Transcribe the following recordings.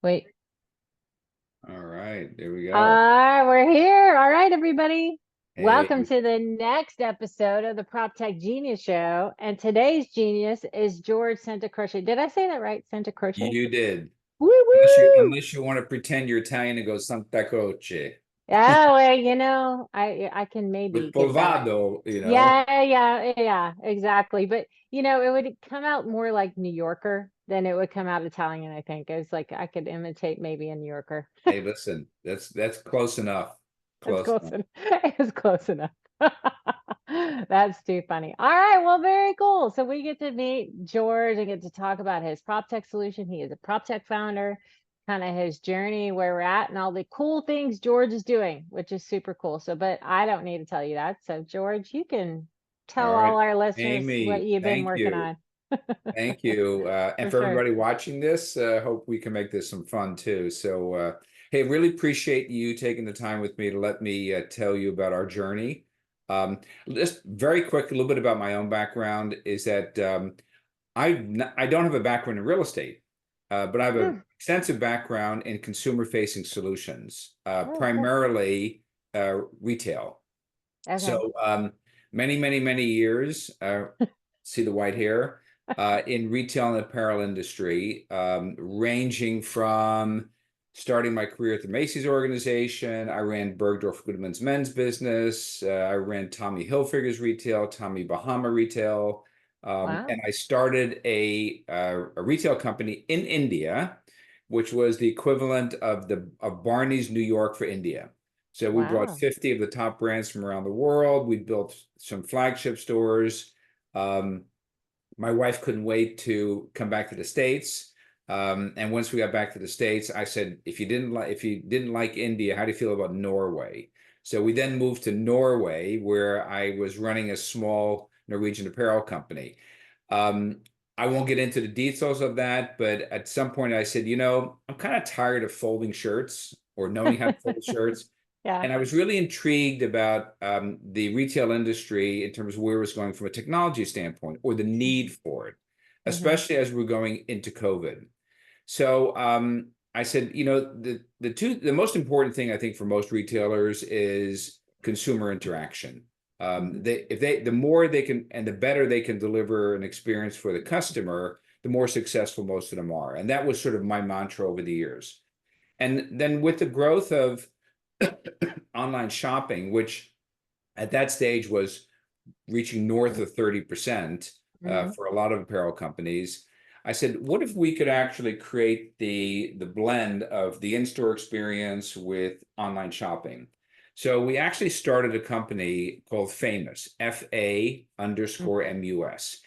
Wait. All right, there we All go. right, we're here. All right, everybody. Welcome Hey, to the next episode of the Prop Tech Genius Show. And today's genius is George Santacroce. Did I say that right? Santacroce? you did. Woo Unless you woo. unless you want to pretend you're Italian and go Santacroce. Yeah, well, I can With maybe get by. Polvado, Yeah, exactly. But it would come out more like New Yorker than it would come out Italian, I think. It's like I could imitate maybe a New Yorker. Hey, listen, that's close enough. It's Close close enough. enough. It's close enough. That's too funny. All right, well, very cool. So we get to meet George and get to talk about his prop tech solution. He is a prop tech founder, kind of his journey, where we're at, and all the cool things George is doing, which is super cool. So, but I don't need to tell you that. So, George, you can tell All all right. our listeners what Amy, you've been thank working you. on. Thank you. And For for sure. everybody watching this, hope we can make this some fun too. So, hey, really appreciate you taking the time with me to let me tell you about our journey. Just very quick, a little bit about my own background is that I don't have a background in real estate, but I have an Hmm. extensive background in consumer-facing solutions, Oh, cool. primarily retail. Okay. So many years, see the white hair, in retail and apparel industry, ranging from starting my career at the Macy's organization. I ran Bergdorf Goodman's men's business. I ran Tommy Hilfiger's retail, Tommy Bahama retail. Wow. And I started a retail company in India, which was the equivalent of Barney's New York for India. So we brought Wow. 50 of the top brands from around the world. We built some flagship stores. Um, my wife couldn't wait to come back to the States. And once we got back to the States, I said, if you didn't like India, how do you feel about Norway? So we then moved to Norway, where I was running a small Norwegian apparel company. Um, I won't get into the details of that, but at some point I said, I'm kind of tired of folding shirts or knowing how to fold shirts. Yeah. And I was really intrigued about the retail industry in terms of where it was going from a technology standpoint or the need for it, Hmm. especially as we're going into COVID. So I said, the most important thing I think for most retailers is consumer interaction. Hmm. The more they can and the better they can deliver an experience for the customer, the more successful most of them are. And that was sort of my mantra over the years. And then with the growth of online shopping, which at that stage was reaching north of 30% Hmm. for a lot of apparel companies. I said, what if we could actually create the blend of the in-store experience with online shopping? So we actually started a company called Famous, FA_MUS.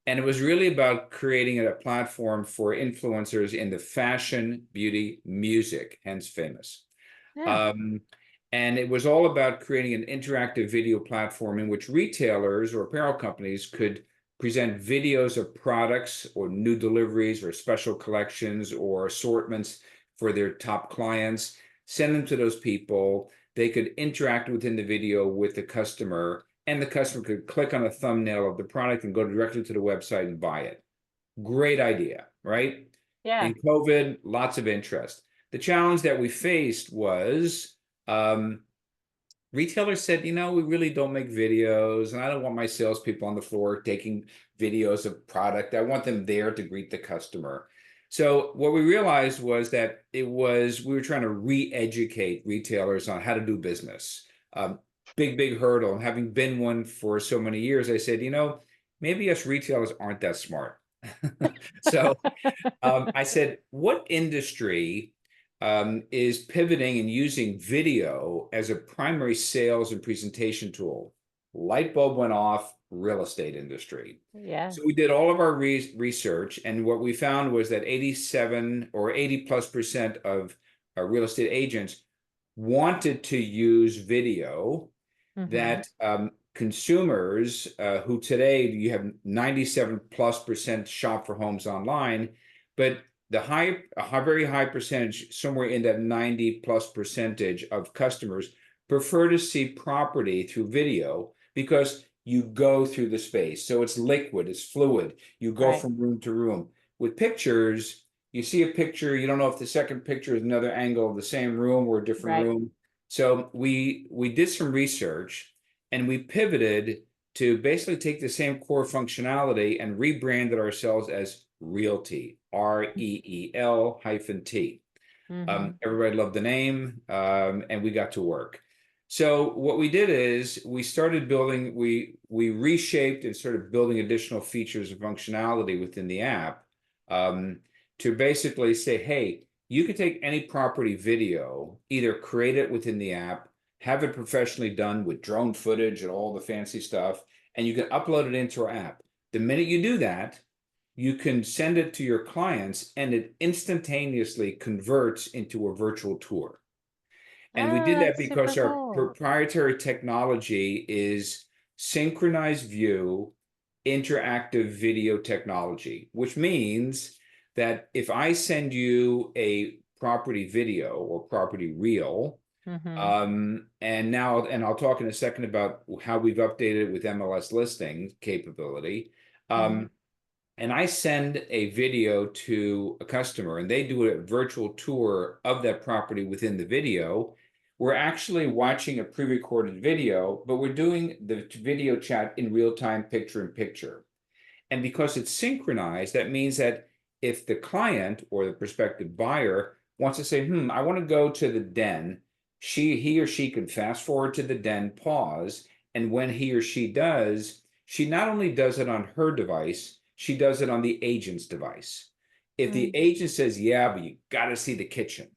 And it was really about creating a platform for influencers in the fashion, beauty, music, hence Famous. Yeah. Um, and it was all about creating an interactive video platform in which retailers or apparel companies could present videos of products or new deliveries or special collections or assortments for their top clients, send them to those people. They could interact within the video with the customer, and the customer could click on a thumbnail of the product and go directly to the website and buy it. Great idea, right? Yeah. In COVID, lots of interest. The challenge that we faced was um, retailers said, we really don't make videos, and I don't want my salespeople on the floor taking videos of product. I want them there to greet the customer. So what we realized was that we were trying to re-educate retailers on how to do business. Big hurdle. And having been one for so many years, I said, maybe us retailers aren't that smart. So I said, what industry is pivoting and using video as a primary sales and presentation tool? Light bulb went off, real estate industry. Yeah. So we did all of our research, and what we found was that 87 or 80+% of real estate agents wanted to use video, Hmm. that consumers who today you have 97+% shop for homes online, but a very high percentage, somewhere in that 90+% of customers prefer to see property through video because you go through the space. So it's liquid, it's fluid. You go Right. from room to room. With pictures, you see a picture, you don't know if the second picture is another angle of the same room or a different Right. room. So we did some research and we pivoted to basically take the same core functionality and rebranded ourselves as Realty, REEL hyphen T. Mm-hmm. Everybody loved the name, and we got to work. So what we did is we started building, we reshaped and started building additional features and functionality within the app, to basically say, hey, you can take any property video, either create it within the app, have it professionally done with drone footage and all the fancy stuff, and you can upload it into our app. The minute you do that, you can send it to your clients and it instantaneously converts into a virtual tour. And we Oh, did that that's super because our cool. proprietary technology is synchronized view interactive video technology, which means that if I send you a property video or property reel, Mm-hmm. and I'll talk in a second about how we've updated it with MLS listing capability. Mm-hmm. And I send a video to a customer and they do a virtual tour of that property within the video, we're actually watching a pre-recorded video, but we're doing the video chat in real time, picture in picture. And because it's synchronized, that means that if the client or the prospective buyer wants to say, I want to go to the den, he or she can fast forward to the den, pause, and when he or she does, she not only does it on her device, she does it on the agent's device. If the Mm. agent says, yeah, but you got to see the kitchen,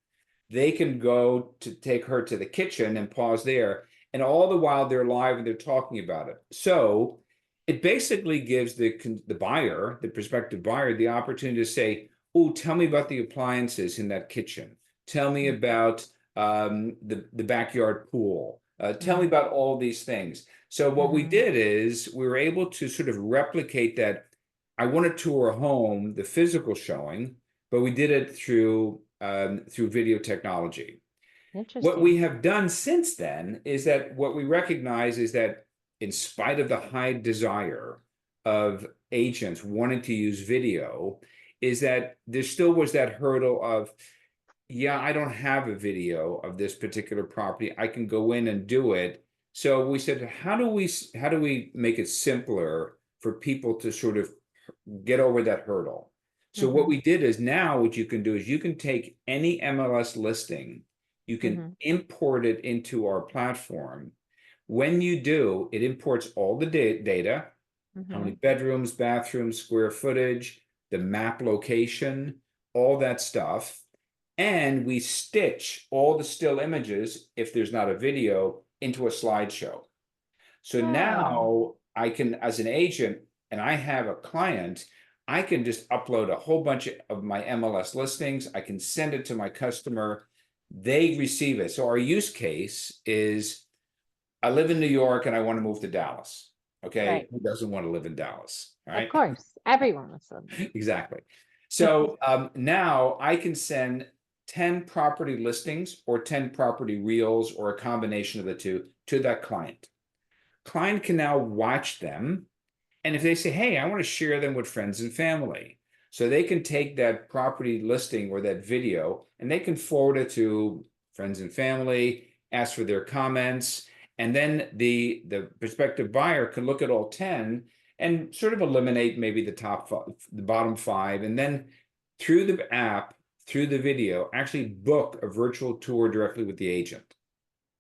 they can go to take her to the kitchen and pause there. And all the while they're live and they're talking about it. So it basically gives the buyer, the prospective buyer, the opportunity to say, oh, tell me about the appliances in that kitchen. Tell me about the backyard pool. Tell me Mm-hmm. about all these things. So what we Mm-hmm. did is we were able to sort of replicate that. I want to tour a home, the physical showing, but we did it through video technology. What we Interesting. have done since then is that what we recognize is that in spite of the high desire of agents wanting to use video, is that there still was that hurdle of, yeah, I don't have a video of this particular property. I can go in and do it. So we said, how do we make it simpler for people to sort of get over that hurdle? So what Mm-hmm. we did is now what you can do is you can take any MLS listing, you can Mm-hmm. import it into our platform. When you do, it imports all the data, how Mm-hmm. many bedrooms, bathrooms, square footage, the map location, all that stuff. And we stitch all the still images, if there's not a video, into a slideshow. So Oh, now I can, as an agent, and I have a client, I can just upload a whole bunch of my MLS listings. I can send it to my customer. They receive it. So our use case is I live in New York and I want to move to Dallas. Okay. right. Who doesn't want to live in Dallas? All Of right. course. Everyone was on. Exactly. So now I can send 10 property listings or 10 property reels or a combination of the two to that client. Client can now watch them. And if they say, hey, I want to share them with friends and family, so they can take that property listing or that video and they can forward it to friends and family, ask for their comments, and then the prospective buyer can look at all 10 and sort of eliminate maybe the top five, the bottom five, and then through the app, through the video, actually book a virtual tour directly with the agent.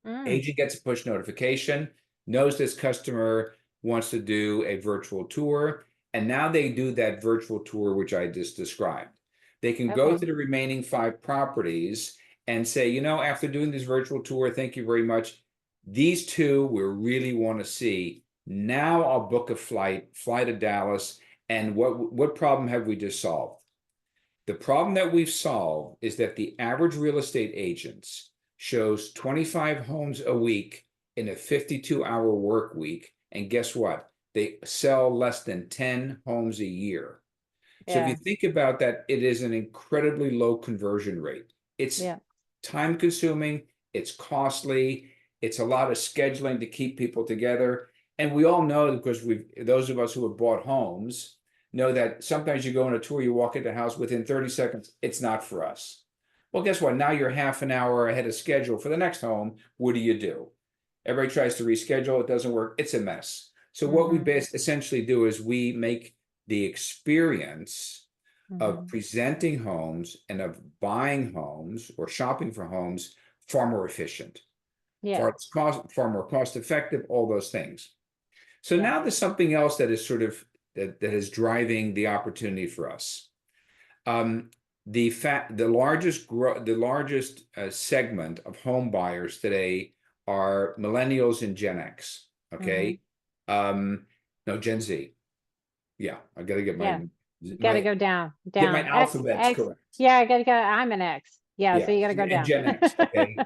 Mm. Agent gets a push notification, knows this customer wants to do a virtual tour, and now they do that virtual tour, which I just described. They can go Okay. to the remaining 5 properties and say, after doing this virtual tour, thank you very much. These two we really want to see. Now I'll book a fly to Dallas. And what problem have we just solved? The problem that we've solved is that the average real estate agents shows 25 homes a week in a 52-hour work week. And guess what? They sell less than 10 homes a year. So if you Yeah. think about that, it is an incredibly low conversion rate. It's Yeah. time consuming, it's costly, it's a lot of scheduling to keep people together. And we all know, because those of us who have bought homes, know that sometimes you go on a tour, you walk into the house within 30 seconds, it's not for us. Well, guess what? Now you're half an hour ahead of schedule for the next home. What do? Everybody tries to reschedule. It doesn't work. It's a mess. So what we essentially do is we make the experience of presenting homes and of buying homes or shopping for homes far more efficient, Yeah. far more cost effective, all those things. So Yeah. now there's something else that is sort of that is driving the opportunity for us. The largest segment of home buyers today are millennials and Gen X. Okay, no, Gen Z. Yeah, I got to get Yeah. Got to my go down, get my down. X, alphabets X. correct. Yeah, I got to go. I'm an X. Yeah, so Yeah, you got to go and down. Gen X. Okay,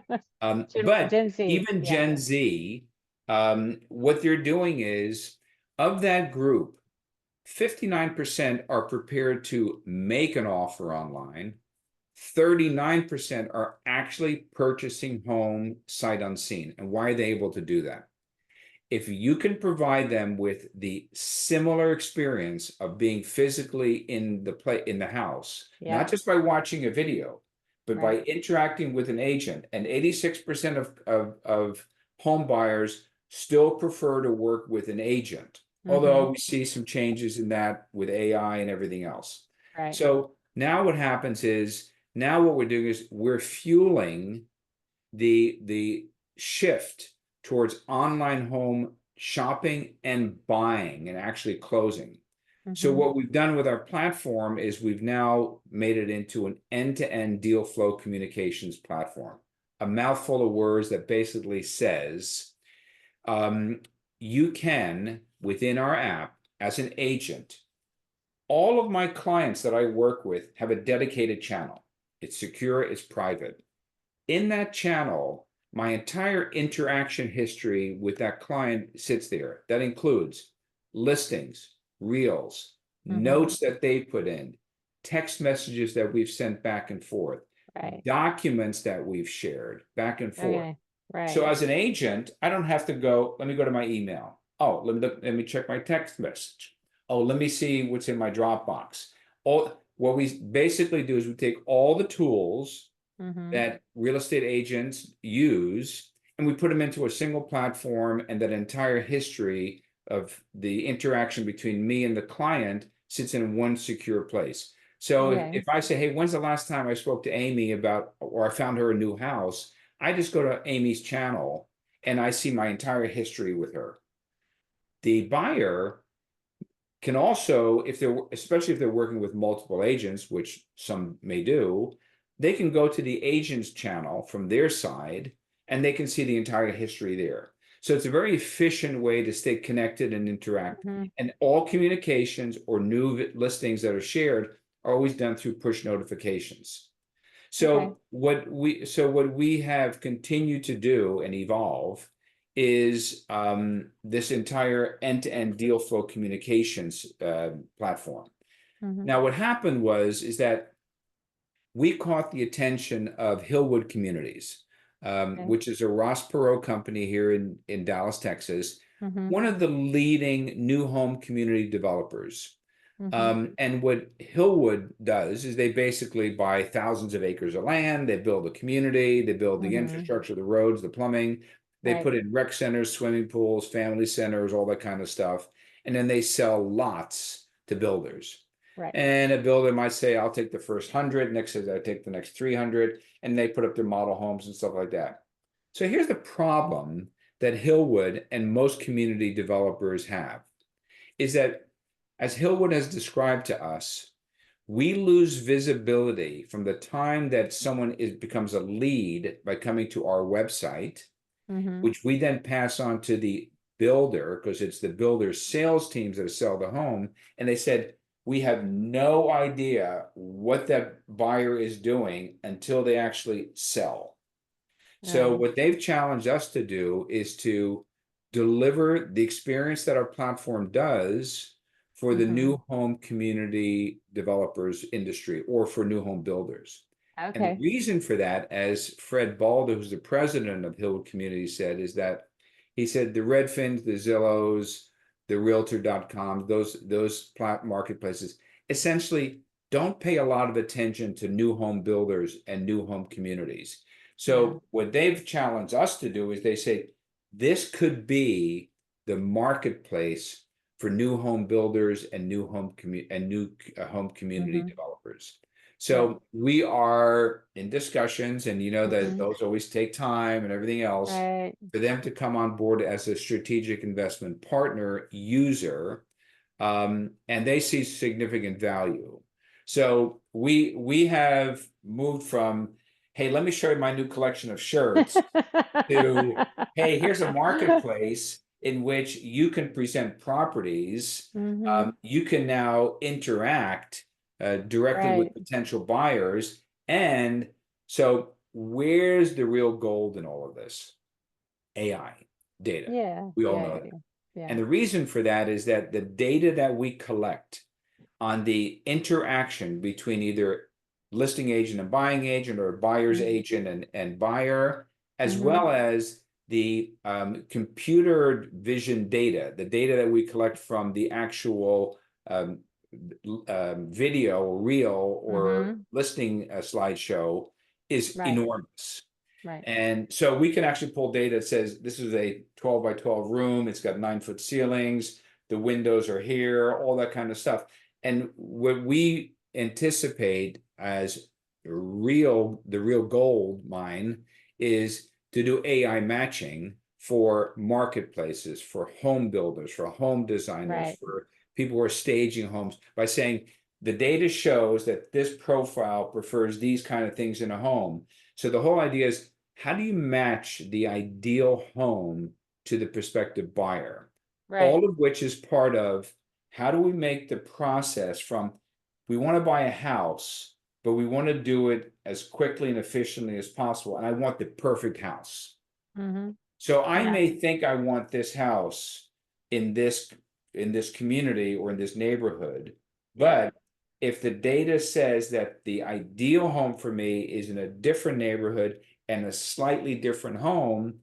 but Gen Z. even Yeah. Gen Z, what they're doing is of that group, 59% are prepared to make an offer online. 39% are actually purchasing home sight unseen. And why are they able to do that? If you can provide them with the similar experience of being physically in the house, not Yep. just by watching a video, but by Right. interacting with an agent, and 86% of home buyers still prefer to work with an agent, although we see some changes in that with AI and everything else. Right. So now what happens is, now what we're doing is we're fueling the shift towards online home shopping and buying and actually closing. So what we've done with our platform is we've now made it into an end-to-end deal flow communications platform. A mouthful of words that basically says, you can, within our app, as an agent, all of my clients that I work with have a dedicated channel. It's secure, it's private. In that channel, my entire interaction history with that client sits there. That includes listings, reels, notes that they put in, text messages that we've sent back and forth, Right. documents that we've shared back and forth. Okay. Right. So as an agent, I don't have to go, let me go to my email. Oh, let me check my text message. Oh, let me see what's in my Dropbox. What we basically do is we take all the tools that real estate agents use, and we put them into a single platform, and that entire history of the interaction between me and the client sits in one secure place. So if I say, hey, when's the last time I spoke to Amy about, or I found her a new house, I just go to Amy's channel and I see my entire history with her. The buyer can also, especially if they're working with multiple agents, which some may do, they can go to the agent's channel from their side and they can see the entire history there. So it's a very efficient way to stay connected and interact. And all communications or new listings that are shared are always done through push notifications. So what we have continued to do and evolve is this entire end-to-end deal flow communications platform. Now, what happened is that we caught the attention of Hillwood Communities, which is a Ross Perot company here in Dallas, Texas, one of the leading new home community developers. And what Hillwood does is they basically buy thousands of acres of land, they build a community, they build the infrastructure, the roads, the plumbing, they put in rec centers, swimming pools, family centers, all that kind of stuff, and then they sell lots to builders. Right. And a builder might say, I'll take the first 100, next says, I'll take the next 300, and they put up their model homes and stuff like that. So here's the problem that Hillwood and most community developers have, is that, as Hillwood has described to us, we lose visibility from the time that someone becomes a lead by coming to our website, which we then pass on to the builder, because it's the builder's sales teams that sell the home. And they said, we have no idea what that buyer is doing until they actually sell. So what they've challenged us to do is to deliver the experience that our platform does for the new home community developers industry, or for new home builders. And the reason for that, as Fred Balder, who's the president of Hillwood Community, said, is that he said the Redfins, the Zillows, the realtor.com, those marketplaces, essentially don't pay a lot of attention to new home builders and new home communities. Yeah. So what they've challenged us to do is they say this could be the marketplace for new home builders and new home community Mm-hmm. developers. Yeah. So we are in discussions, and that Mm-hmm. those always take time and everything else, Right. for them to come on board as a strategic investment partner user, and they see significant value. So we have moved from, hey, let me show you my new collection of shirts, to, hey, here's a marketplace in which you can present properties. Mm-hmm. You can now interact directly with Right. potential buyers. And so where's the real gold in all of this? AI data. Yeah. We all Yeah. know Yeah. that. Yeah. Yeah. And the reason for that is that the data that we collect on the interaction between either listing agent and buying agent, or buyer's Mm-hmm. agent and buyer, as Mm-hmm. well as the computer vision data, the data that we collect from the actual um, video or reel or Mm-hmm. listing slideshow, is Right. enormous. Right. And so we can actually pull data that says this is a 12 by 12 room. It's got 9-foot ceilings. The windows are here, all that kind of stuff. And what we anticipate as the real gold mine is to do AI matching for marketplaces, for home builders, for home designers, Right. for people who are staging homes, by saying the data shows that this profile prefers these kind of things in a home. So the whole idea is, how do you match the ideal home to the prospective buyer? Right. All of which is part of, how do we make the process from, we want to buy a house, but we want to do it as quickly and efficiently as possible. And I want the perfect house. Mm-hmm. So I Yeah. may think I want this house in this community or in this neighborhood, Yeah. but if the data says that the ideal home for me is in a different neighborhood and a slightly different home,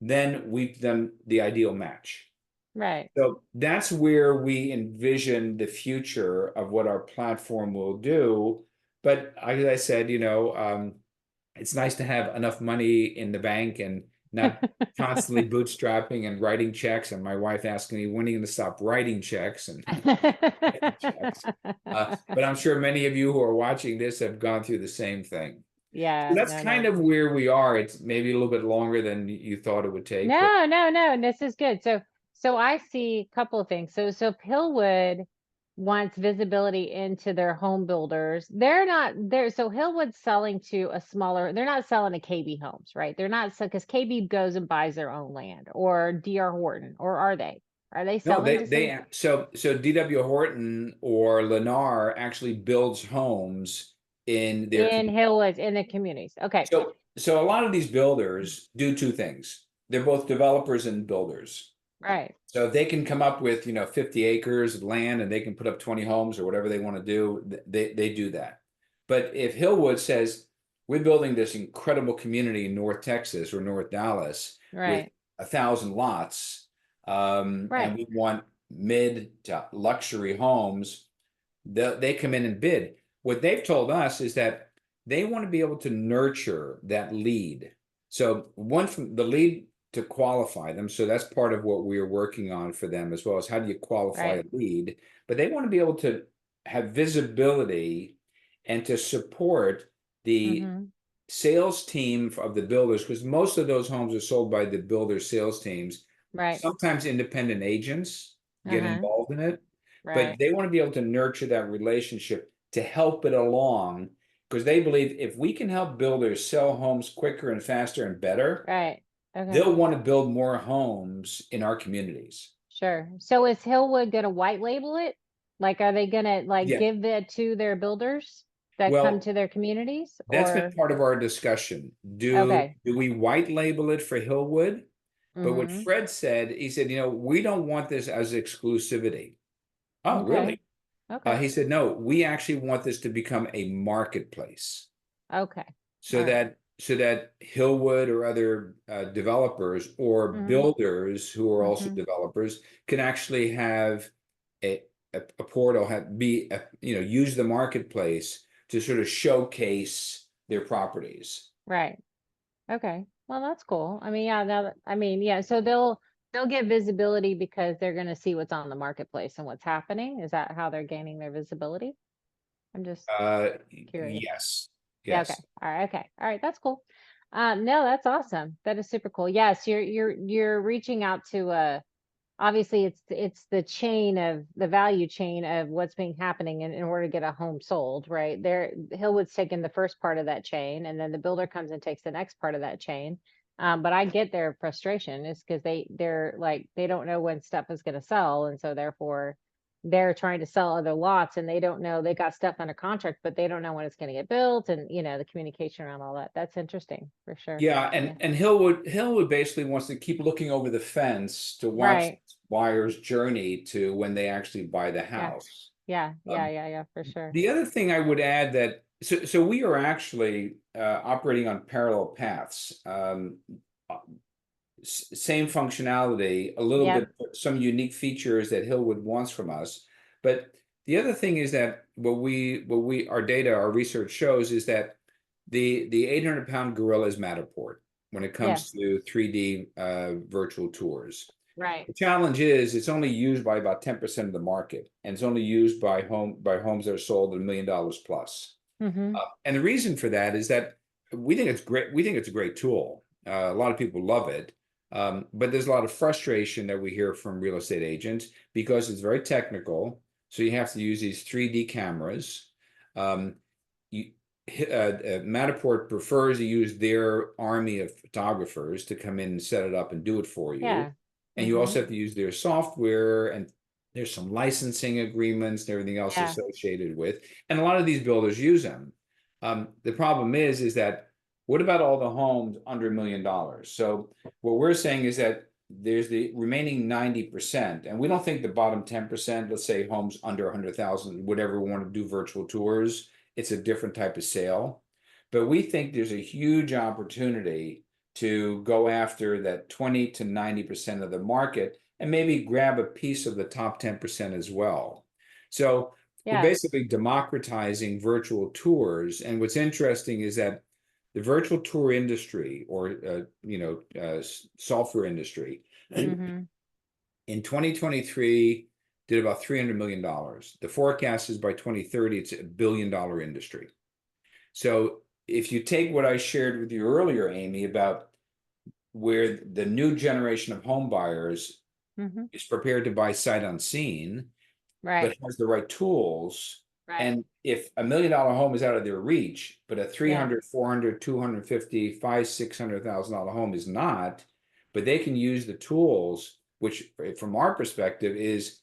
then we've done the ideal match. Right. So that's where we envision the future of what our platform will do. But as I said, it's nice to have enough money in the bank and not constantly bootstrapping and writing checks. And my wife asking me, when are you going to stop writing checks and writing checks? But I'm sure many of you who are watching this have gone through the same thing. So Yeah. that's No, kind no, of for sure. where we are. It's maybe a little bit longer than you thought it would take, but No, no, no. This is good. So I see a couple of things. So if Hillwood wants visibility into their home builders, they're not there. So Hillwood's selling to a smaller, they're not selling to KB Homes, right? They're not, so because KB goes and buys their own land, or DR Horton, or are they? Are they no, selling to some so DW Horton or Lennar actually builds homes in their in community. Hillwoods in the communities? Okay. So a lot of these builders do two things. They're both developers and builders. Right. So if they can come up with 50 acres of land and they can put up 20 homes or whatever they want to do, they do that. But if Hillwood says, we're building this incredible community in North Texas or North Dallas with Right. 1,000 lots, and Right. we want mid to luxury homes, they come in and bid. What they've told us is that they want to be able to nurture that lead. So one, from the lead to qualify them. So that's part of what we are working on for them, as well as how do you qualify a Right. lead. But they want to be able to have visibility and to support the Mm-hmm. sales team of the builders, because most of those homes are sold by the builder sales teams. Right. Sometimes independent agents get Uh-huh. involved in it, but Right. they want to be able to nurture that relationship to help it along, because they believe if we can help builders sell homes quicker and faster and better, Right. Okay. they'll want to build more homes in our communities. Sure. So is Hillwood gonna white label it? Like, are they gonna like Yeah. give that to their builders that come Well, to their communities, that's been or? part of our discussion. Do Okay. we white label it for Hillwood? But what Mm-hmm. Fred said, he said, we don't want this as exclusivity. Oh, Okay. really? Okay. He said, no, we actually want this to become a marketplace, Okay. so All right. that so that Hillwood or other developers or Hmm. builders who are also Hmm. developers can actually have a portal, use the marketplace to sort of showcase their properties. Right. Okay. Well, that's cool. I mean, yeah, I mean, yeah, so they'll get visibility because they're going to see what's on the marketplace and what's happening. Is that how they're gaining their visibility? I'm just curious. Yes, Yeah, okay. yes. All right, okay. All right, that's cool. No, that's awesome. That is super cool. Yes, you're reaching out to obviously it's the chain of the value chain of what's being happening in order to get a home sold, right? There, Hillwood's taking the first part of that chain, and then the builder comes and takes the next part of that chain. But I get their frustration is because they're like they don't know when stuff is going to sell, and so therefore they're trying to sell other lots and they don't know they got stuff under contract, but they don't know when it's going to get built, and the communication around all that. That's interesting for sure. Yeah, Yeah. and Hillwood basically wants to keep looking over the fence to watch Right. buyer's journey to when they actually buy the Yeah. house. Yeah. Yeah. Um, Yeah. Yeah. For sure. the other thing I would add that so we are actually operating on parallel paths. Uh, Same functionality, a little Yep. bit some unique features that Hillwood wants from us. But the other thing is that our data, our research shows is that the 800-pound gorilla is Matterport when it Yeah. comes to 3D virtual tours. Right. The challenge is it's only used by about 10% of the market, and it's only used by homes that are sold at $1 million plus. Mm-hmm. And the reason for that is that we think it's great. We think it's a great tool. A lot of people love it, but there's a lot of frustration that we hear from real estate agents because it's very technical. So you have to use these 3D cameras. Um, you, Matterport prefers to use their army of photographers to come in and set it up and do it for you. Yeah. And you Mm-hmm. also have to use their software, and there's some licensing agreements and everything else Yeah. associated with. And a lot of these builders use them. The problem is that what about all the homes under $1 million? So what we're saying is that there's the remaining 90%, and we don't think the bottom 10%, let's say homes under 100,000, whatever we want to do virtual tours, it's a different type of sale. But we think there's a huge opportunity to go after that 20 to 90% of the market and maybe grab a piece of the top 10% as well. So we're Yeah. basically democratizing virtual tours. And what's interesting is that the virtual tour industry or software industry Mm-hmm. in 2023 did about $300 million. The forecast is by 2030 it's $1 billion industry. So if you take what I shared with you earlier, Amy, about where the new generation of home buyers Mm-hmm. is prepared to buy sight unseen, Right. but has the right tools. Right. And if $1 million home is out of their reach, but a Yeah. 300, 400, 250, 5, $600,000 home is not, but they can use the tools, which from our perspective is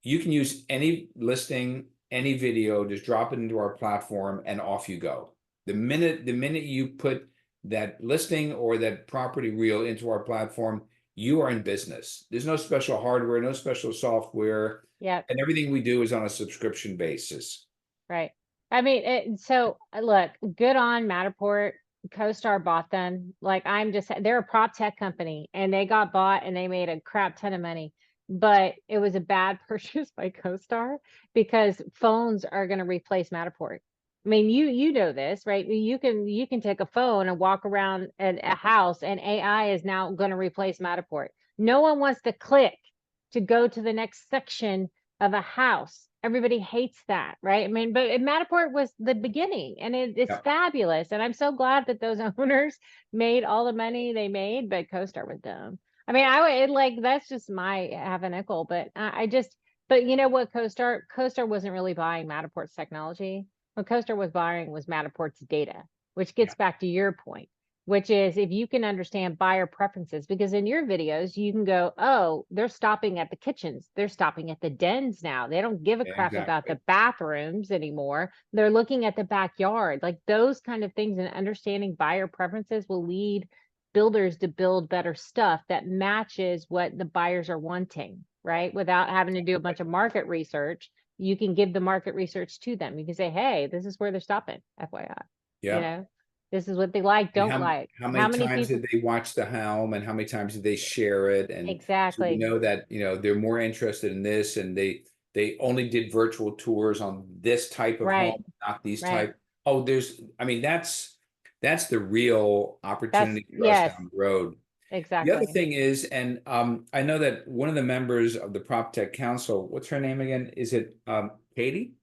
you can use any listing, any video, just drop it into our platform and off you go. The minute you put that listing or that property reel into our platform, you are in business. There's no special hardware, no special software, Yeah. and everything we do is on a subscription basis. Right. I mean, so look, good on Matterport. CoStar bought them. Like they're a prop tech company and they got bought and they made a crap ton of money. But it was a bad purchase by CoStar because phones are going to replace Matterport. I mean, you know this, right? You can take a phone and walk around a house and AI is now going to replace Matterport. No one wants to click to go to the next section of a house. Everybody hates that, right? I mean, but Matterport was the beginning and it's Yeah. fabulous. And I'm so glad that those owners made all the money they made, but CoStar was dumb. I mean, that's just my half a nickel, but but you know what? CoStar wasn't really buying Matterport's technology. What CoStar was buying was Matterport's data, which Yeah. gets back to your point, which is if you can understand buyer preferences, because in your videos, you can go, oh, they're stopping at the kitchens. They're stopping at the dens now. They don't give a crap about Exactly. the bathrooms anymore. They're looking at the backyard. Like those kind of things and understanding buyer preferences will lead builders to build better stuff that matches what the buyers are wanting, right? Without having to do a bunch of market research. You can give the market research to them. You can say, hey, this is where they're stopping, FYI, you Yeah. know? This is what they like, And don't like. how How many many times people? did they watch the helm, and how many times did they share it? And so we Exactly. know that, they're more interested in this, and they only did virtual tours on this type of Right. home, not these Right. type. Oh, I mean, that's the real That's opportunity for us yes, down the road. The other exactly. thing is, and I know that one of the members of the Prop Tech Council, what's her name again? Is it Katie?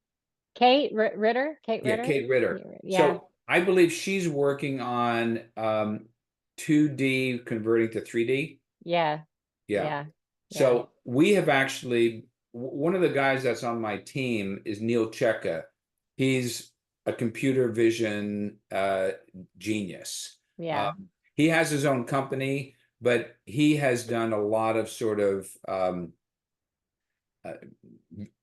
Ritter, Kate Yeah, Ritter. Kate Ritter. Yeah. So I believe she's working on 2D converting to 3D. Yeah. Yeah. Yeah. Yeah. So we have actually, one of the guys that's on my team is Neil Cheka. He's a computer vision genius. Yeah. He has his own company, but he has done a lot of sort of uh,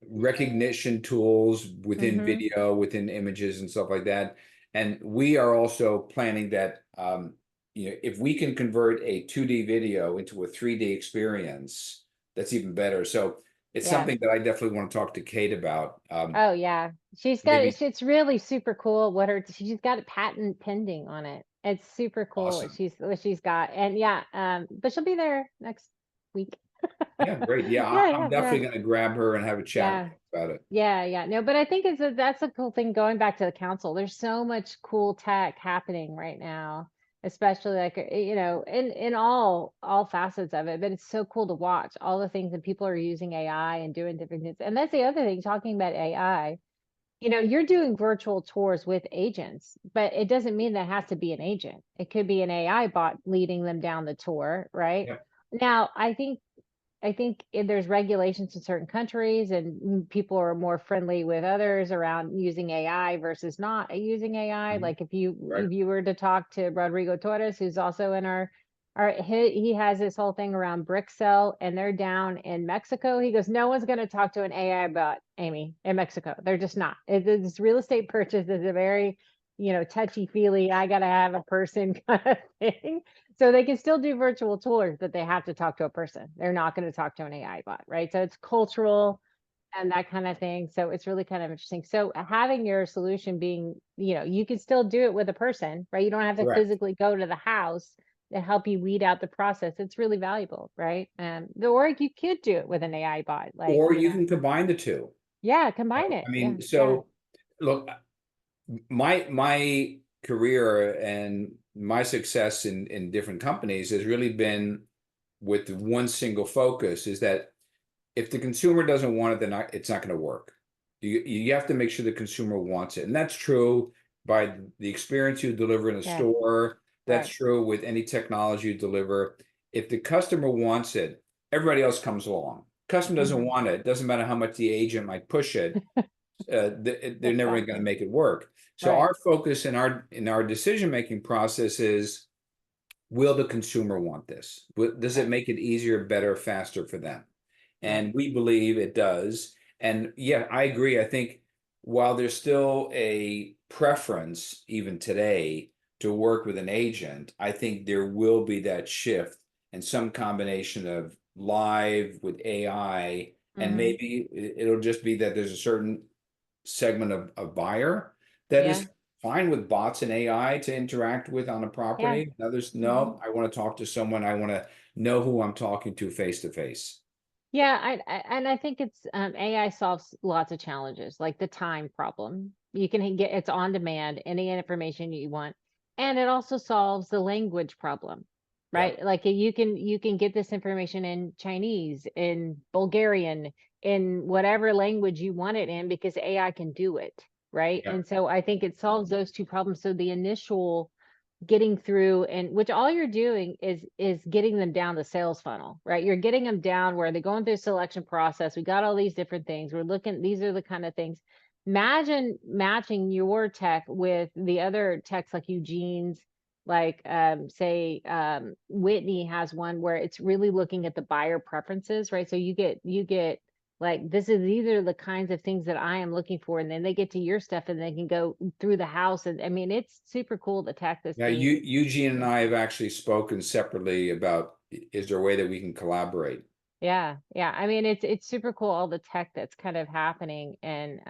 recognition tools within Mhm. video, within images and stuff like that. And we are also planning that, if we can convert a 2D video into a 3D experience, that's even better. So it's Yeah. something that I definitely want to talk to Kate about. Oh, yeah. Maybe It's really super cool she's got a patent pending on it. It's super cool awesome. what she's got. And yeah, but she'll be there next week. Yeah, great. Yeah, Yeah, I'm yeah, yeah. definitely going to grab her and have a chat Yeah. about it. Yeah, yeah. No, but I think that's a cool thing going back to the council. There's so much cool tech happening right now, especially like in all facets of it. But it's so cool to watch all the things that people are using AI and doing different things. And that's the other thing, talking about AI. You're doing virtual tours with agents, but it doesn't mean that has to be an agent. It could be an AI bot leading them down the tour, right? Yep. Now, I think there's regulations in certain countries, and people are more friendly with others around using AI versus not using AI. Mhm. Like if you Right. if you were to talk to Rodrigo Torres, who's also in he has this whole thing around Brixel, and they're down in Mexico. He goes, no one's going to talk to an AI bot, Amy, in Mexico. They're just not. This real estate purchase is a very touchy feely. I got to have a person kind of thing. So they can still do virtual tours, but they have to talk to a person. They're not going to talk to an AI bot, right? So it's cultural and that kind of thing. So it's really kind of interesting. So having your solution being, you can still do it with a person, right? You don't have to Correct. physically go to the house to help you weed out the process. It's really valuable, right? Or you could do it with an AI bot, like, Or you can combine the two. yeah, combine I it. Yeah, mean, yeah, so look, my career and my success in different companies has really been with one single focus, is that if the consumer doesn't want it, then it's not going to work. You have to make sure the consumer wants it, and that's true by the experience you deliver in a yes, store. That's right. true with any technology you deliver. If the customer wants it, everybody else comes along. Customer doesn't Hmm. want it. It doesn't matter how much the agent might push it. They're never going to Exactly. make it work. So Right. our focus in our decision making process is, will the consumer want this? Does it Right. make it easier, better, faster for them? Right. And we believe it does. And yeah, I agree. I think while there's still a preference even today to work with an agent, I think there will be that shift and some combination of live with AI, and Hmm. maybe it'll just be that there's a certain segment of buyer that Yeah. is fine with bots and AI to interact with on a Yeah. property. Others, Hmm. no, I want to talk to someone. I want to know who I'm talking to face to face. Yeah, and I think it's AI solves lots of challenges, like the time problem. You can get it's on demand, any information you want, and it also solves the language problem, Yeah, right? Like you can get this information in Chinese, in Bulgarian, in whatever language you want it in, because AI can do it, right? yeah, And so I think it solves those two problems. So the initial getting through, and which all you're doing is getting them down the sales funnel, right? You're getting them down where they're going through selection process. We got all these different things. We're looking, these are the kind of things. Imagine matching your tech with the other techs like Eugene's, like say Whitney has one where it's really looking at the buyer preferences, right? So you get like these are the kinds of things that I am looking for, and then they get to your stuff and they can go through the house, and I mean it's super cool, the tech that's yeah. being. Eugene and I have actually spoken separately about, is there a way that we can collaborate? Yeah, yeah. I mean, it's super cool all the tech that's kind of happening, and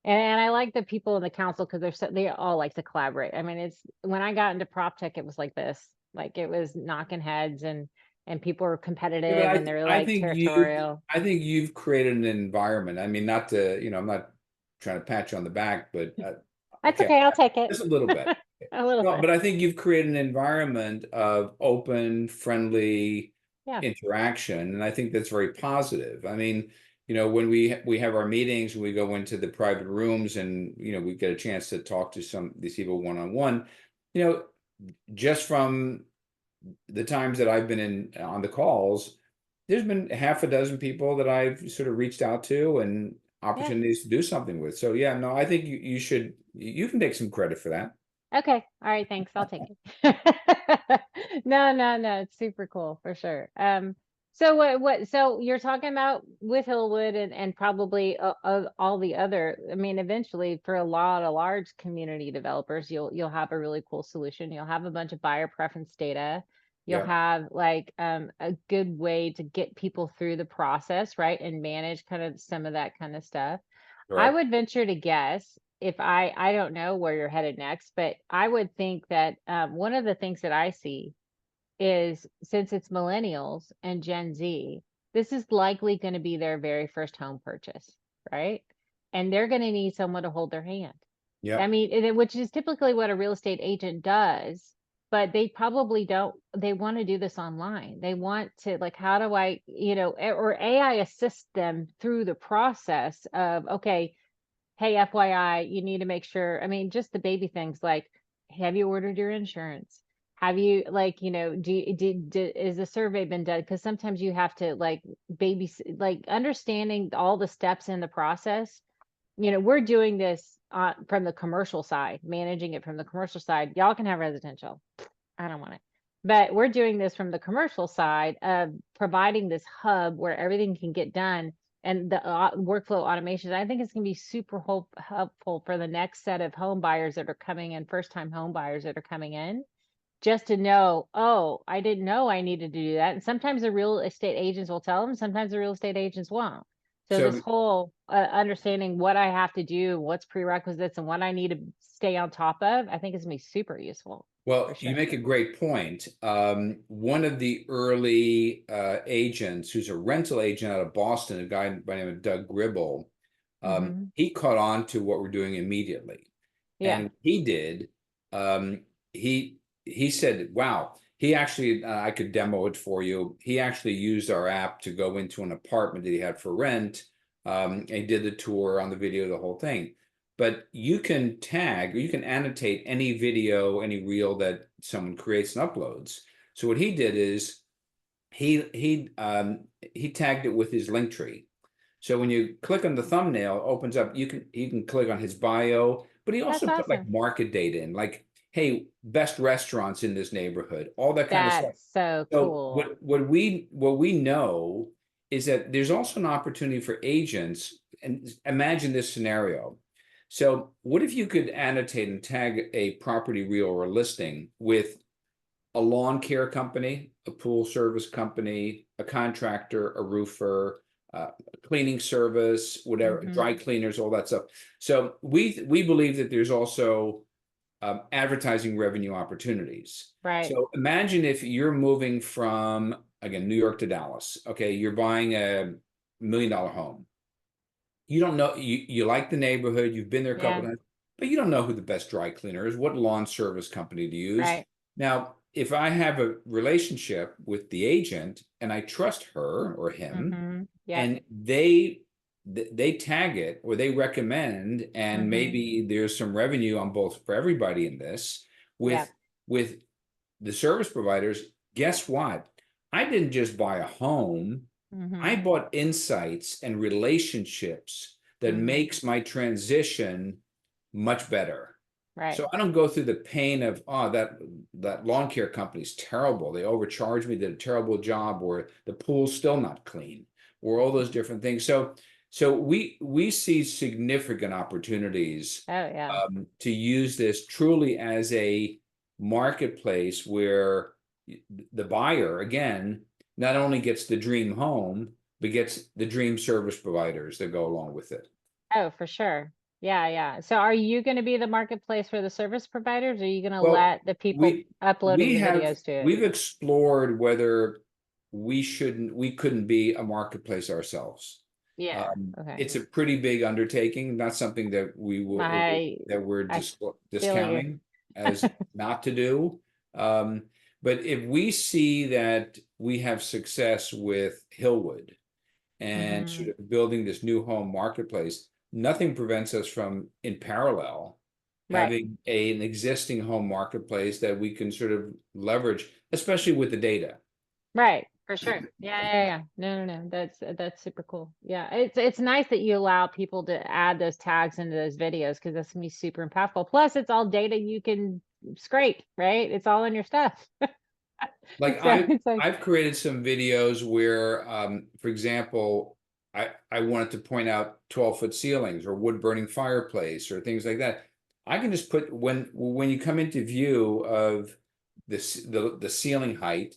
And I like the people in the council because they all like to collaborate. I mean, it's when I got into prop tech, it was like this, like it was knocking heads and people were Yeah, but competitive and they were I like think territorial. you've created an environment. I mean, not to, I'm not trying to pat you on the back, but That's okay, okay, I'll take it. just a little bit. A little No, bit. but I think you've created an environment of open, friendly Yeah. interaction, and I think that's very positive. I mean, when we have our meetings, we go into the private rooms, and we get a chance to talk to some these people one on one. You know, just from the times that I've been in on the calls, there's been half a dozen people that I've sort of reached out to and Yeah. opportunities to do something with. So yeah, no, I think you can take some credit for that. Okay. All right, thanks. I'll take it. No, no, no, it's super cool for sure. So so you're talking about with Hillwood and probably all the other, I mean, eventually for a lot of large community developers, you'll have a really cool solution. You'll have a bunch of buyer preference data. You'll Yeah, have like a good way to get people through the process, right? And manage kind of some of that kind of stuff. I correct. would venture to guess if I don't know where you're headed next, but I would think that one of the things that I see is since it's millennials and Gen Z, this is likely going to be their very first home purchase, right? And they're going to need someone to hold their hand. Yeah. I mean, which is typically what a real estate agent does, but they probably don't, they want to do this online. They want to, like, how do I, or AI assist them through the process of, okay, hey, FYI, you need to make sure, I mean, just the baby things like, have you ordered your insurance? Have you like, is the survey been done? Because sometimes you have to like like understanding all the steps in the process. We're doing this from the commercial side, managing it from the commercial side. Y'all can have residential. I don't want it. But we're doing this from the commercial side of providing this hub where everything can get done and the workflow automation. I think it's going to be super helpful for the next set of home buyers that are coming in, first time home buyers that are coming in, just to know, oh, I didn't know I needed to do that. And sometimes the real estate agents will tell them, sometimes the real estate agents won't. So this So whole understanding what I have to do, what's prerequisites, and what I need to stay on top of, I think is going to be super useful for well, you sure. make a great point. One of the early agents, who's a rental agent out of Boston, a guy by the name of Doug Gribble, Hmm. he caught on to what we're doing immediately. Yeah, And what he did, he he said, "Wow." He actually, I could demo it for you. He actually used our app to go into an apartment that he had for rent, and he did the tour on the video, the whole thing. But you can tag or you can annotate any video, any reel that someone creates and uploads. So what he did is he tagged it with his link tree. So when you click on the thumbnail, opens up, you can click on his bio, but he that's also put like awesome. market data in, like, hey, best restaurants in this neighborhood, all that kind of stuff. That's so So cool. what we know is that there's also an opportunity for agents, and imagine this scenario. So what if you could annotate and tag a property reel or a listing with a lawn care company, a pool service company, a contractor, a roofer, a cleaning service, whatever, dry Hmm. cleaners, all that stuff. So we believe that there's also advertising revenue opportunities. Right. So imagine if you're moving from, again, New York to Dallas. Okay, you're buying a $1 million home. You don't know, you like the neighborhood, you've been there a couple Yeah. of times, but you don't know who the best dry cleaner is, what lawn service company to use. Right. Now, if I have a relationship with the agent and I trust her or him, Hmm. Yep. and they tag it or they recommend, and Hmm. maybe there's some revenue on both for everybody in this Yep. with the service providers. Guess what? I didn't just buy a home. I Hmm. bought insights and relationships that Hmm. makes my transition much better. Right. So I don't go through the pain of, oh, that lawn care company's terrible. They overcharged me, did a terrible job, or the pool's still not clean, or all those different things. So we see significant opportunities Oh yeah. to use this truly as a marketplace where the buyer, again, not only gets the dream home, but gets the dream service providers that go along with it. Oh, for sure. Yeah. So are you going to be the marketplace for the service providers? Or are you going to Well, let the people we upload we any have videos to it? we've explored whether we couldn't be a marketplace ourselves. Yeah. Okay. It's a pretty big undertaking, not something that I that we're I feel you. discounting as not to do. Um, but if we see that we have success with Hillwood and Hmm. sort of building this new home marketplace, nothing prevents us from, in parallel, Right. having an existing home marketplace that we can sort of leverage, especially with the data. Right, for sure. Yeah. No. That's super cool. Yeah, it's nice that you allow people to add those tags into those videos because that's gonna be super impactful. Plus, it's all data you can scrape, right? It's all in your stuff. Like So it's like, I've created some videos where, for example, I wanted to point out 12-foot ceilings or wood burning fireplace or things like that. I can just put when you come into view of the ceiling height,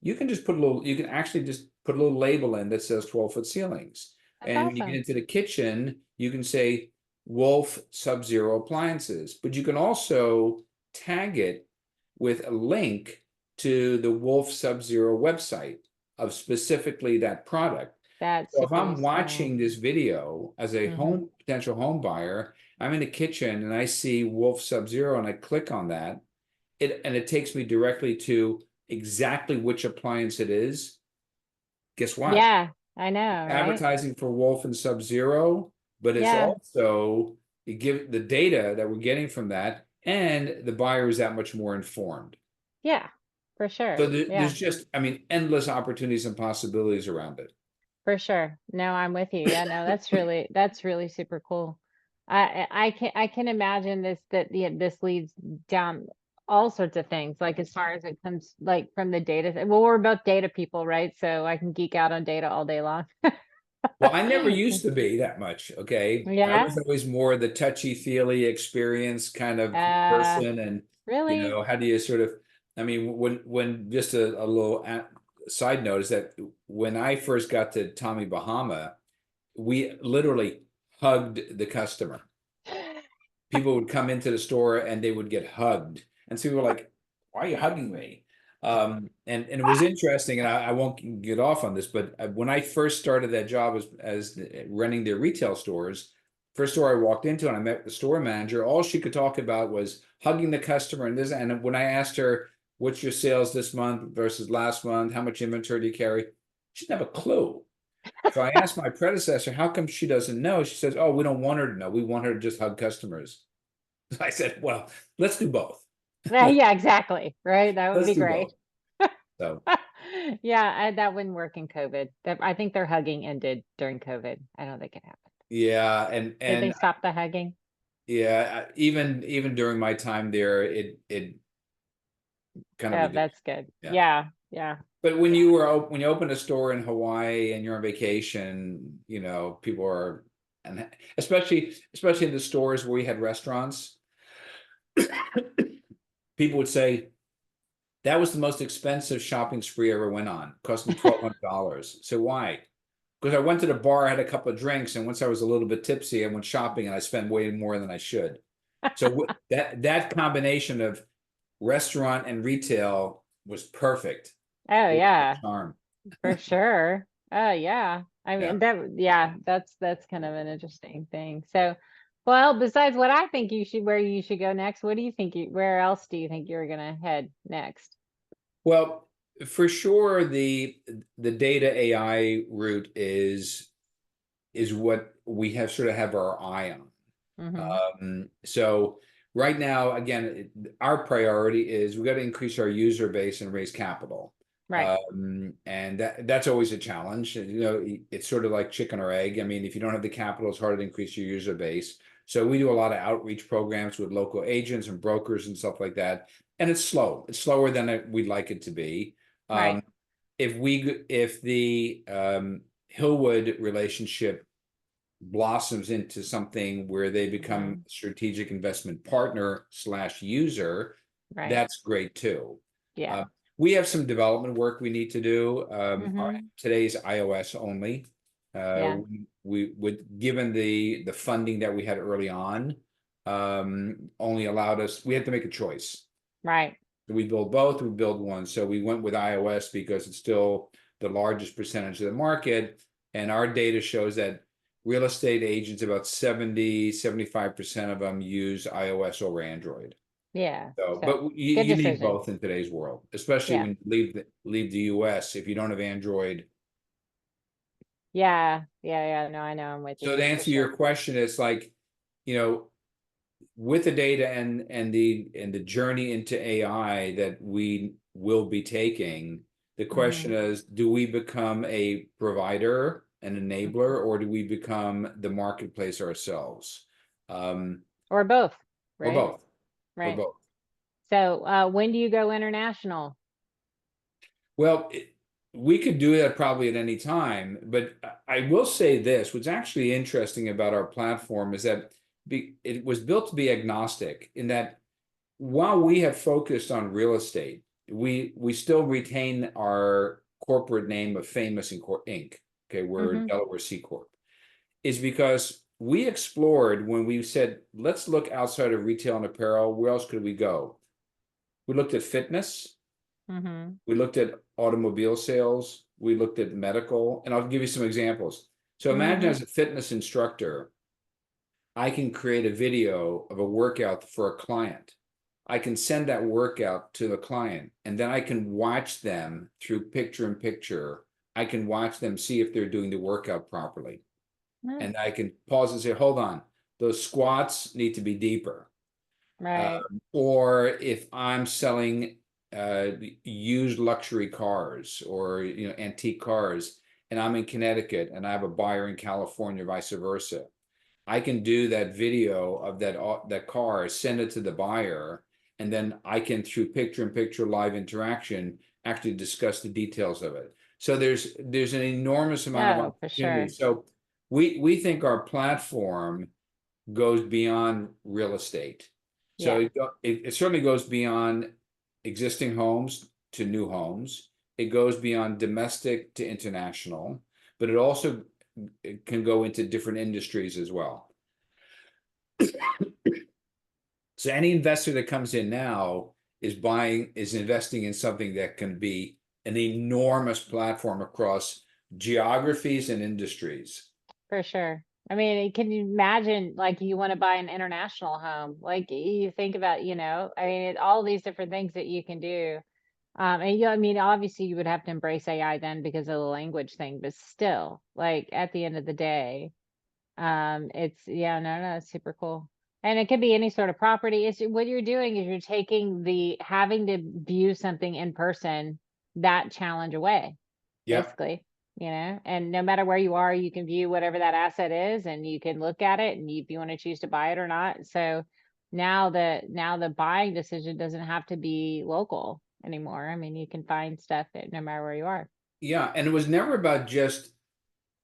you can just put a little. You can actually just put a little label in that says 12-foot ceilings. that's And when you get awesome. into the kitchen, you can say Wolf Sub-Zero appliances, but you can also tag it with a link to the Wolf Sub-Zero website of specifically that product. That's So if super I'm useful. watching this video as a Hmm. potential home buyer, I'm in the kitchen and I see Wolf Sub-Zero and I click on that, it takes me directly to exactly which appliance it is. Guess what? Yeah, I know, right? Advertising for Wolf and Sub-Zero, but it's Yeah, also you give the data that we're getting from that, and the buyer is that much more informed. yeah, for So sure. there's Yeah. just, I mean, endless opportunities and possibilities around it. For sure. No, I'm with you. Yeah, no, that's really super cool. I can imagine this that yeah, this leads down all sorts of things, like as far as it comes like from the data. Well, we're both data people, right? So I can geek out on data all day long. Well, I never used to be that much. Okay. I Yeah. was always more the touchy-feely experience kind of Uh, person. And, really? how do you sort of, I mean, when just a little side note is that when I first got to Tommy Bahama, we literally hugged the customer. People would come into the store and they would get hugged. And so we were like, why are you hugging me? And it was interesting, and I won't get off on this, but when I first started that job as running their retail stores, first store I walked into and I met the store manager, all she could talk about was hugging the customer and this. And when I asked her, what's your sales this month versus last month? How much inventory do you carry? She didn't have a clue. So I asked my predecessor, how come she doesn't know? She says, oh, we don't want her to know. We want her to just hug customers. So I said, well, let's do both. Yeah, exactly. Right. That would Let's be do great. both. So Yeah, that wouldn't work in COVID. I think their hugging ended during COVID. I don't think it happened. yeah, Did they and stop the hugging? yeah, even during my time there, it kind of Oh, reduced. that's good. Yeah. Yeah. But when you open a store in Hawaii and you're on vacation, people are, and especially in the stores where we had restaurants, people would say that was the most expensive shopping spree I ever went on. It cost me $1,200. So why? Because I went to the bar, I had a couple of drinks, and once I was a little bit tipsy, I went shopping and I spent way more than I should. So that combination of restaurant and retail was perfect. Oh, It was my yeah, charm. for sure. Oh, yeah. I Yeah. mean, yeah, that's kind of an interesting thing. So, well, besides what I think where you should go next, what do you think where else do you think you're gonna head next? Well, for sure, the data AI route is what we have sort of have our eye on. Mm-hmm. So right now, again, our priority is we got to increase our user base and raise capital. Right, And that's always a challenge. It's sort of like chicken or egg. I mean, if you don't have the capital, it's hard to increase your user base. So we do a lot of outreach programs with local agents and brokers and stuff like that. And it's slow. It's slower than we'd like it to be. right. Um, if the Hillwood relationship blossoms into something where they become Mm-hmm. a strategic investment partner slash user, Right. that's great too. Yeah. We have some development work we need to do. Mm-hmm. Today's iOS only. Yeah. We would, given the funding that we had early on, only allowed us, we had to make a choice. Right. We build both, we build one. So we went with iOS because it's still the largest percentage of the market. And our data shows that real estate agents, about 75% of them use iOS over Android. Yeah. So, So but you, good you need decision. both in today's world, especially Yeah. when you leave the US. If you don't have Android. Yeah. Yeah. Yeah. No, I know. I'm with So you to for answer sure. your question, it's like, you know, with the data and the journey into AI that we will be taking, the question Hmm. is, do we become a provider, an Hmm. enabler, or do we become the marketplace ourselves? Um, Or both, or right? both, or Right. both. So when do you go international? Well, we could do that probably at any time, but I will say this, what's actually interesting about our platform is that it was built to be agnostic in that while we have focused on real estate, we still retain our corporate name of Famous Inc. Okay, we're Hmm. Delaware C Corp. Is because we explored when we said, let's look outside of retail and apparel. Where else could we go? We looked at fitness. Hmm. We looked at automobile sales. We looked at medical. And I'll give you some examples. So imagine Hmm. as a fitness instructor, I can create a video of a workout for a client. I can send that workout to the client, and then I can watch them through picture in picture. I can watch them, see if they're doing the workout properly. And I can pause and say, hold on, those squats need to be deeper. Right. Or if I'm selling uh, used luxury cars or antique cars, and I'm in Connecticut and I have a buyer in California, vice versa, I can do that video of that car, send it to the buyer, and then I can, through picture-in-picture live interaction, actually discuss the details of it. So there's an enormous amount of Oh, for opportunity. sure. So we think our platform goes beyond real estate. So Yeah. it certainly goes beyond existing homes to new homes. It goes beyond domestic to international, but it can go into different industries as well. So any investor that comes in now is investing in something that can be an enormous platform across geographies and industries. For sure. I mean, can you imagine like you want to buy an international home? Like you think about, I mean, all these different things that you can do. And I mean, obviously you would have to embrace AI then because of the language thing, but still, like at the end of the day, it's yeah, no, it's super cool. And it could be any sort of property. It's what you're doing is you're taking the having to view something in person, that challenge away Yep. basically, and no matter where you are, you can view whatever that asset is and you can look at it and if you want to choose to buy it or not. So now the buying decision doesn't have to be local anymore. I mean, you can find stuff that no matter where you are. Yeah. And it was never about just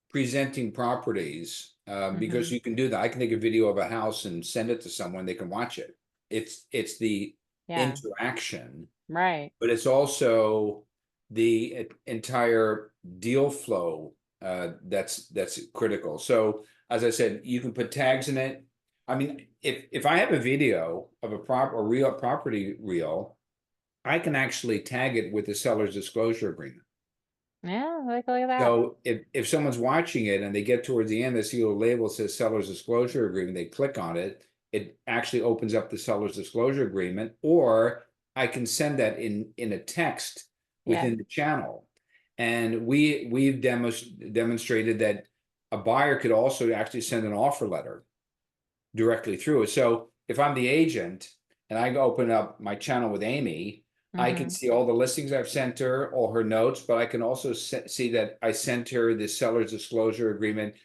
presenting properties, because Hmm. you can do that. I can take a video of a house and send it to someone, they can watch it. It's the Yeah, interaction, right. but it's also the entire deal flow that's critical. So as I said, you can put tags in it. I mean, if I have a video of a real property reel, I can actually tag it with the seller's disclosure agreement. Yeah, look at that. So if someone's watching it and they get towards the end, they see a little label that says seller's disclosure agreement, they click on it, it actually opens up the seller's disclosure agreement, or I can send that in a text Yeah. within the channel. And we've demonstrated that a buyer could also actually send an offer letter directly through it. So if I'm the agent and I open up my channel with Amy, I can Hmm. see all the listings I've sent her, all her notes, but I can also see that I sent her the seller's disclosure agreement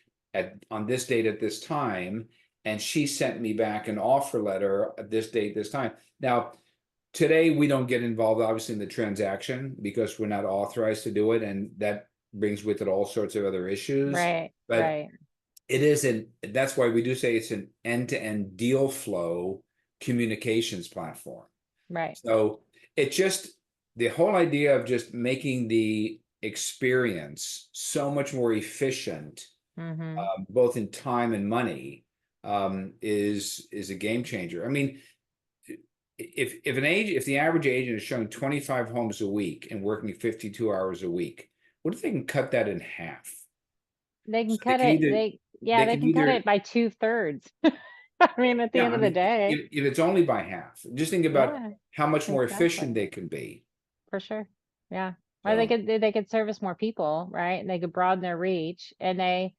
on this date at this time, and she sent me back an offer letter at this date, this time. Now, today we don't get involved, obviously, in the transaction because we're not authorized to do it, and that brings with it all sorts of other issues. Right, But right, that's why we do say it's an end-to-end deal flow communications platform. right. So it just, the whole idea of just making the experience so much more efficient Mm-hmm. both in time and money, is a game changer. I mean, if the average agent is showing 25 homes a week and working 52 hours a week, what if they can cut that in half? They can So they cut can it. either Yeah, they they can can cut either it by 2/3. I mean, at the yeah, end I of the mean, day. if it's only by half, just think about Yeah, how much more efficient exactly. they can be. For sure. Yeah. Or So they could service more people, right? And they could broaden their reach and then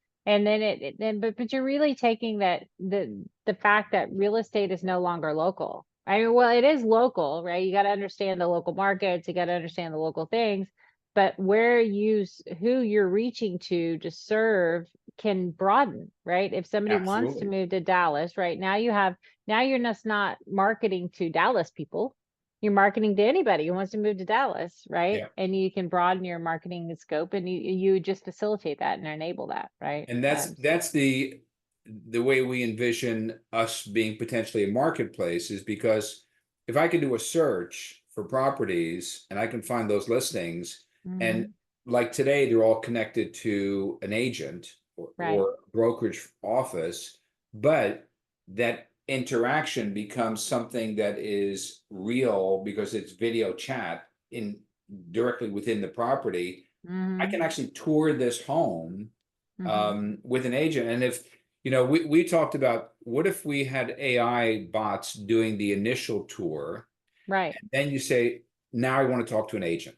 then but you're really taking that the fact that real estate is no longer local. I mean, well, it is local, right? You got to understand the local markets, you got to understand the local things, but who you're reaching to serve can broaden, right? If somebody wants to absolutely. move to Dallas, right? Now you're just not marketing to Dallas people, you're marketing to anybody who wants to move to Dallas, right? Yeah. And you can broaden your marketing scope and you just facilitate that and enable that, right? And that's the way we envision us being potentially a marketplace, is because if I can do a search for properties and I can find those listings, and Mhm. like today they're all connected to an agent Right. or brokerage office, but that interaction becomes something that is real because it's video chat in directly within the property. I Mhm. can actually tour this home Mhm. with an agent. And if, we talked about, what if we had AI bots doing the initial tour, Right. and then you say, now I want to talk to an agent.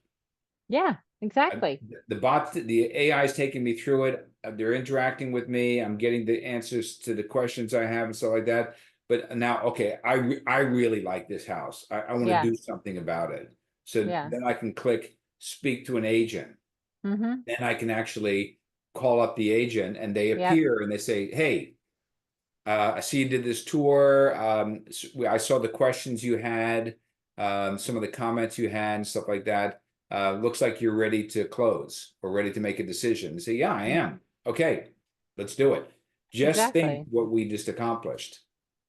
Yeah, Uh, exactly. the AI is taking me through it. They're interacting with me. I'm getting the answers to the questions I have and stuff like that. But now, okay, I really like this house. I want to Yeah. do something about it. So Yeah. then I can click speak to an agent. Mhm. Then I can actually call up the agent and they Yep. appear and they say, hey, I see you did this tour. I saw the questions you had, some of the comments you had, and stuff like that. Looks like you're ready to close or ready to make a decision. Say, yeah, I Mhm. am. Okay, let's do it. Just think Exactly. what we just accomplished.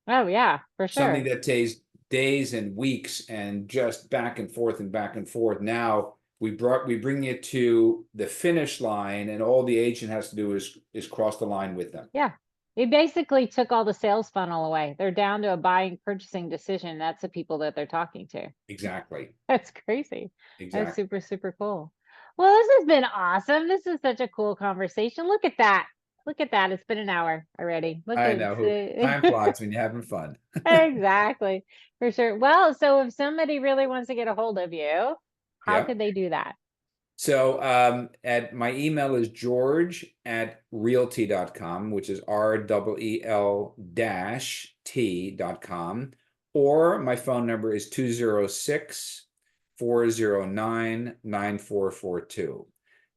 Oh yeah, for Something sure. that takes days and weeks and just back and forth and back and forth. Now we bring it to the finish line, and all the agent has to do is cross the line with them. Yeah. It basically took all the sales funnel away. They're down to a buying purchasing decision. That's the people that they're talking to. Exactly. That's crazy. That's Exactly. super, super cool. Well, this has been awesome. This is such a cool conversation. Look at that. Look at that. It's been an hour already. Look I at know who time flies when you're having fun. exactly. For sure. Well, so if somebody really wants to get a hold of you, how Yeah. could they do that? So at my email is george@realty.com, which is REEL dash T.com. Or my phone number is 206-409-9442.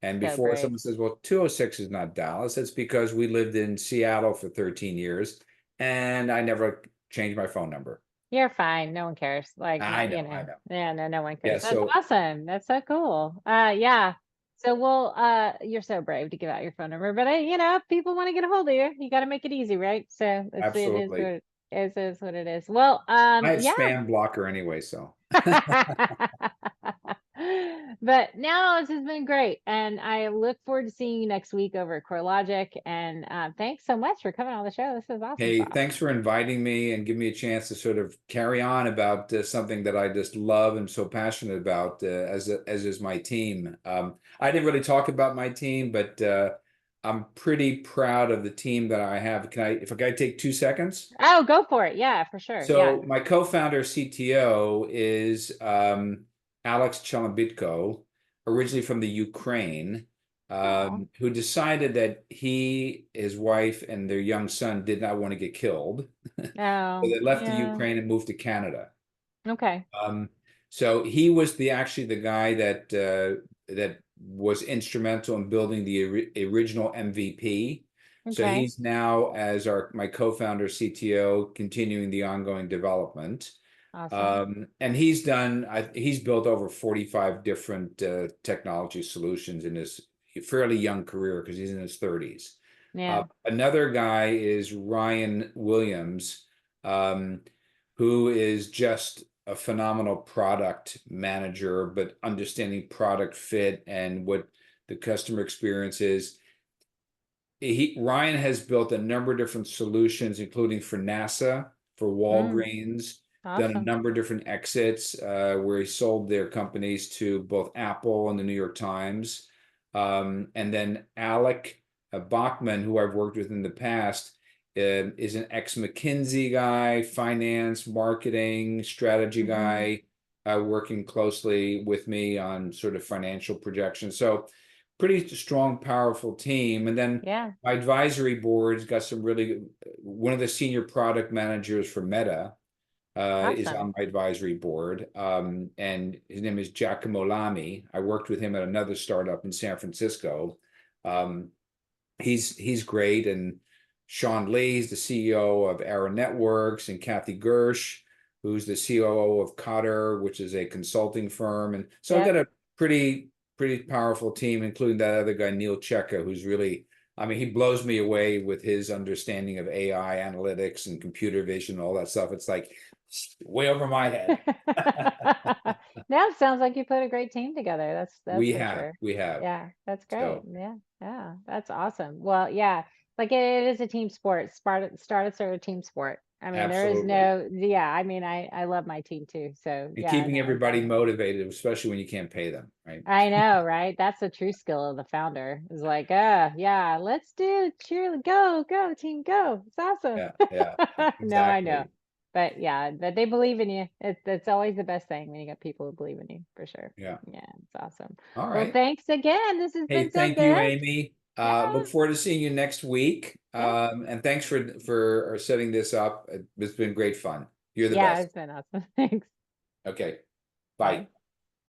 And So before brave. someone says, well, 206 is not Dallas, it's because we lived in Seattle for 13 years and I never changed my phone number. You're fine. No one cares. Like, I know, you I know, know. yeah, no, no one Yeah, cares. That's so awesome. That's so cool. Yeah. So, you're so brave to give out your phone number, but if people want to get a hold of you, you got to make it easy, right? So it is absolutely. what it is. Well, I have yeah. spam blocker anyway, so. But now this has been great, and I look forward to seeing you next week over at CoreLogic. And thanks so much for coming on the show. This is awesome Hey, sauce. thanks for inviting me and give me a chance to sort of carry on about something that I just love and so passionate about, as is my team. I didn't really talk about my team, but I'm pretty proud of the team that I have. If I can take 2 seconds? Oh, go for it. Yeah, for sure. Yeah. So my co-founder CTO is Alex Chelobitko, originally from the Ukraine, Oh, who decided that he, his wife, and their young son did not want to get killed. So oh, they left the yeah. Ukraine and moved to Canada. Okay. Um, so he was actually the guy that was instrumental in building the original MVP. So Okay. he's now, as my co-founder CTO, continuing the ongoing development. Awesome. And he's built over 45 different technology solutions in his fairly young career because he's in his 30s. Yeah. Another guy is Ryan Williams, um, who is just a phenomenal product manager, but understanding product fit and what the customer experience is. Ryan has built a number of different solutions, including for NASA, for Mm, Walgreens, done a awesome. number of different exits where he sold their companies to both Apple and the New York Times. And then Alec Bachman, who I've worked with in the past, is an ex-McKinsey guy, finance, marketing, strategy Hmm. guy, working closely with me on sort of financial projections. So pretty strong, powerful team. And then Yeah, my advisory board's got some really, one of the senior product managers for Meta is awesome. on my advisory board. And his name is Giacomo Lamy. I worked with him at another startup in San Francisco. Um, he's great. And Sean Lee's the CEO of Arrow Networks, and Kathy Gersh, who's the COO of Cotter, which is a consulting firm. And so I've got Yep. a pretty powerful team, including that other guy, Neil Cheka, who's really, I mean, he blows me away with his understanding of AI analytics and computer vision and all that stuff. It's like way over my head. Now it sounds like you put a great team together. That's for sure. We have. Yeah, that's great. So Yeah, yeah, that's awesome. Well, yeah, like it is a team sport. Startups are a team sport. I mean, there is absolutely. no, yeah, I mean, I love my team too. So And yeah, keeping no, it's everybody awesome. motivated, especially when you can't pay them, right? I know, right? That's the true skill of the founder. Is like, yeah, let's do cheer, go, team, go. It's awesome. Yeah, No, I know. exactly. But yeah, that they believe in you. It's always the best thing when you got people who believe in you, for sure. Yeah. Yeah, it's awesome. All Well, right. thanks again. This has Hey, been so thank you, good. Amy. Yeah, Look forward to seeing you next week. yeah. And thanks for setting this up. It's been great fun. You're the Yeah, best. it's been awesome. Thanks. Okay. Bye. Bye.